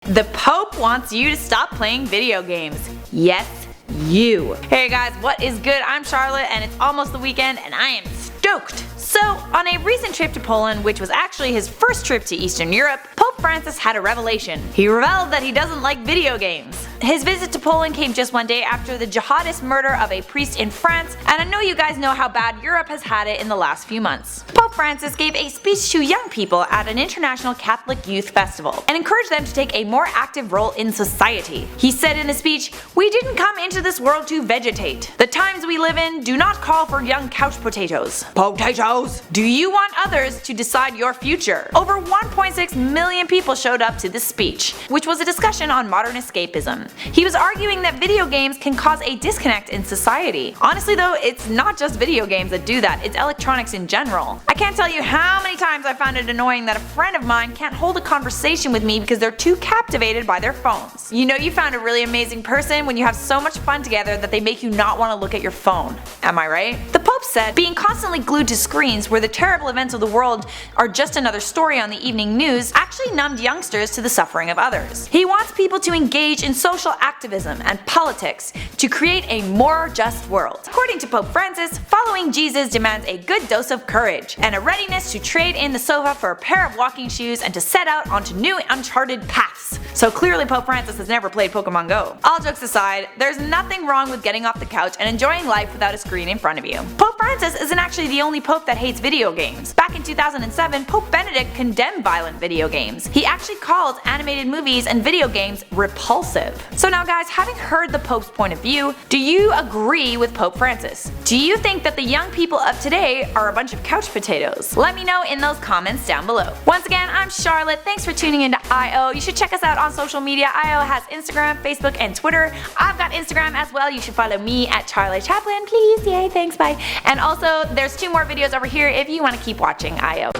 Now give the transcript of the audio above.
The Pope wants you to stop playing video games. Yes, you. Hey guys, what is good? I'm Charlotte and it's almost the weekend and I am stoked. So, on a recent trip to Poland, which was actually his first trip to Eastern Europe, Pope Francis had a revelation. He revealed that he doesn't like video games. His visit to Poland came just one day after the jihadist murder of a priest in France, and I know you guys know how bad Europe has had it in the last few months. Pope Francis gave a speech to young people at an international Catholic youth festival and encouraged them to take a more active role in society. He said in the speech, "We didn't come into this world to vegetate. The times we live in do not call for young couch potatoes. Potatoes! Do you want others to decide your future?" Over 1.6 million people showed up to this speech, which was a discussion on modern escapism. He was arguing that video games can cause a disconnect in society. Honestly though, it's not just video games that do that, it's electronics in general. I can't tell you how many times I found it annoying that a friend of mine can't hold a conversation with me because they're too captivated by their phones. You know you found a really amazing person when you have so much fun together that they make you not want to look at your phone. Am I right? The Pope said being constantly glued to screens where the terrible events of the world are just another story on the evening news actually numbed youngsters to the suffering of others. He wants people to engage in social activism and politics to create a more just world. According to Pope Francis, following Jesus demands a good dose of courage and a readiness to trade in the sofa for a pair of walking shoes and to set out onto new uncharted paths. So clearly Pope Francis has never played Pokemon Go. All jokes aside, there's nothing wrong with getting off the couch and enjoying life without a screen in front of you. Pope Francis isn't actually the only pope that hates video games. Back in 2007, Pope Benedict condemned violent video games. He actually called animated movies and video games repulsive. So now guys, having heard the Pope's point of view, do you agree with Pope Francis? Do you think that the young people of today are a bunch of couch potatoes? Let me know in those comments down below. Once again, I'm Charlotte. Thanks for tuning into IO. You should check us out on social media. IO has Instagram, Facebook, and Twitter. I've got Instagram as well. You should follow me at Charlie Chaplin, please. Yay, thanks, bye. And also, there's 2 more videos over here if you want to keep watching IO.